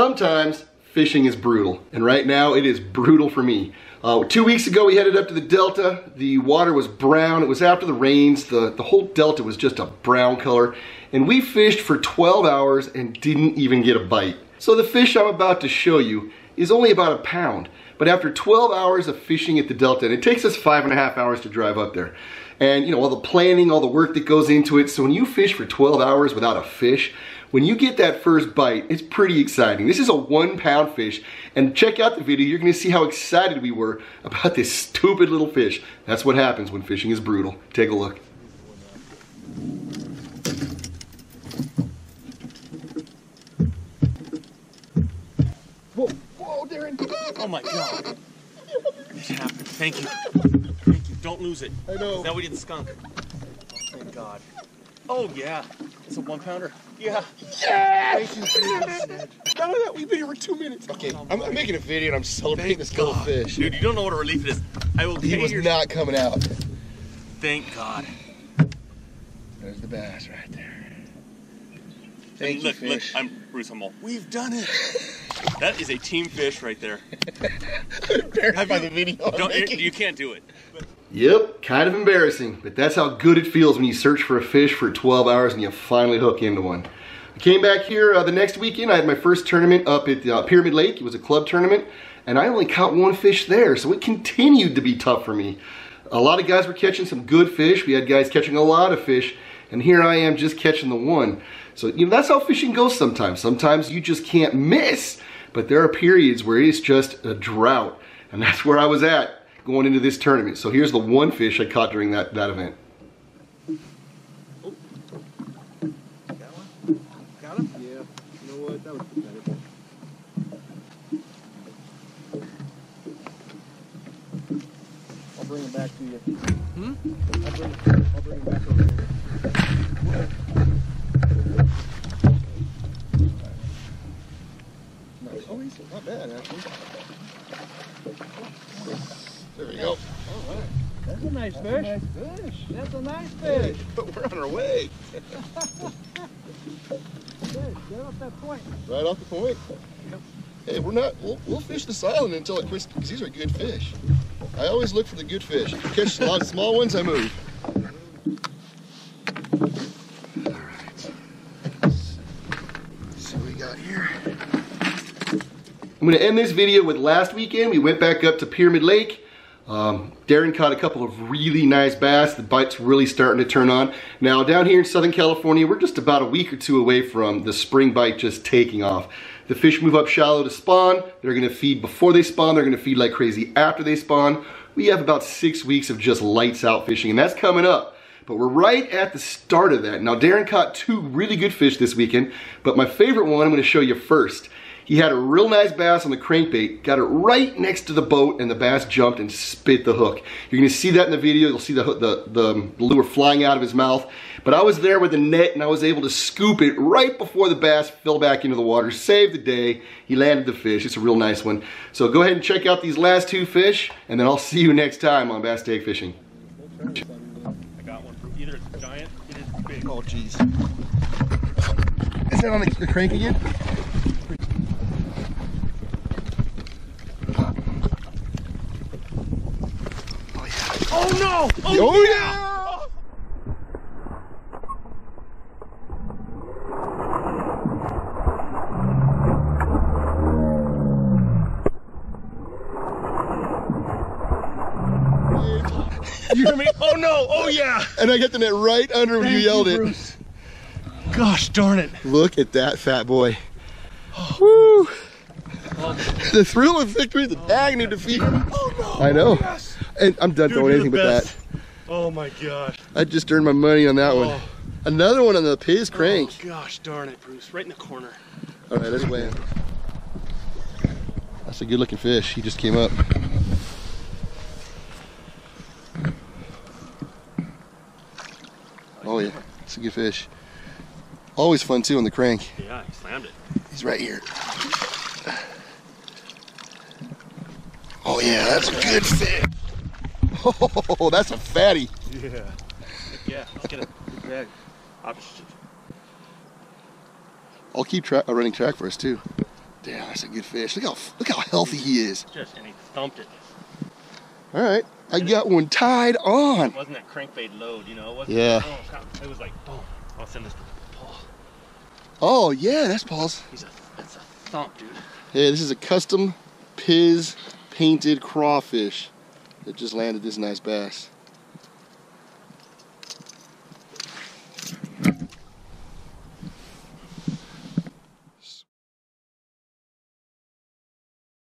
Sometimes fishing is brutal, and right now it is brutal for me. 2 weeks ago we headed up to the Delta. The water was brown. It was after the rains. The whole Delta was just a brown color, and we fished for 12 hours and didn't even get a bite. So the fish I'm about to show you is only about a pound, but after 12 hours of fishing at the Delta, and it takes us 5.5 hours to drive up there, and you know, all the planning, all the work that goes into it. So when you fish for 12 hours without a fish, when you get that first bite, it's pretty exciting. This is a 1 pound fish, and check out the video. You're gonna see how excited we were about this stupid little fish. That's what happens when fishing is brutal. Take a look. Whoa, whoa, Darren. Oh my God. It happened. Thank you. Thank you. Don't lose it. I know. Now we didn't skunk. Oh, thank God. Oh yeah. It's a 1 pounder. Yeah. Yes! Thank you. We've been here for 2 minutes. Okay, I'm making a video and I'm celebrating this little fish. Dude, you don't know what a relief it is. I will He was not coming out. Thank God. There's the bass right there. Thank you, fish. Look, Bruce, I'm all, we've done it. That is a team fish right there. I'm embarrassed by the video. You can't do it. Yep, kind of embarrassing, but that's how good it feels when you search for a fish for 12 hours and you finally hook into one. I came back here the next weekend. I had my first tournament up at Pyramid Lake. It was a club tournament, and I only caught 1 fish there, so it continued to be tough for me. A lot of guys were catching some good fish. We had guys catching a lot of fish, and here I am just catching the 1. So, you know, that's how fishing goes sometimes. Sometimes you just can't miss, but there are periods where it's just a drought, and that's where I was at going into this tournament. So here's the 1 fish I caught during that event. Oh. Got one? Got him? Yeah. You know what? That was pathetic. I'll bring him back to you. Hmm? I'll bring him back over here. Nice. Oh, he's not bad, actually. There we go. All right. That's a nice fish. A nice fish. That's a nice fish. But we're on our way. Good. Get off that point. Right off the point. Yep. Hey, we'll fish this island until it quits, because these are good fish. I always look for the good fish. If I catch a lot of small ones, I move. All right. Let's see what we got here. I'm gonna end this video with last weekend. We went back up to Pyramid Lake. Darren caught a couple of really nice bass. The bite's really starting to turn on. Now down here in Southern California, we're just about a week or 2 away from the spring bite just taking off. The fish move up shallow to spawn. They're gonna feed before they spawn. They're gonna feed like crazy after they spawn. We have about 6 weeks of just lights out fishing, and that's coming up. But we're right at the start of that. Now Darren caught 2 really good fish this weekend, but my favorite one I'm gonna show you first. He had a real nice bass on the crankbait, got it right next to the boat, and the bass jumped and spit the hook. You're gonna see that in the video. You'll see the lure flying out of his mouth. But I was there with the net, and I was able to scoop it right before the bass fell back into the water. Saved the day. He landed the fish. It's a real nice one. So go ahead and check out these last 2 fish, and then I'll see you next time on Bass Take Fishing. I got one. Either it's giant, either it's big. Oh, jeez. Is that on the crank again? Oh no! Oh yeah! You hear me? Oh no! Oh yeah! And I got the net right under when you yelled it. Bruce. Gosh darn it! Look at that fat boy. Woo! The thrill of victory, the agony of defeat. Oh no! I know. Yes. And I'm done throwing anything but that. Oh my gosh. I just earned my money on that one. Another one on the Piz crank. Oh gosh darn it, Bruce. Right in the corner. All right, let's weigh him. That's a good looking fish. He just came up. Oh yeah, it's a good fish. Always fun too on the crank. Yeah, he slammed it. He's right here. Oh yeah, that's a good fish. Oh, that's a fatty. Yeah. Yeah, let's get a big bag. I'll keep running track for us too. Damn, that's a good fish. Look how healthy he is. And he thumped it. All right, I got one tied on. It wasn't that crankbait load, you know? It wasn't, Yeah. Oh, God. It was like, boom. I'll send this to Paul. Oh yeah, that's Paul's. That's a thump, dude. Hey, this is a custom Piz painted crawfish that just landed this nice bass.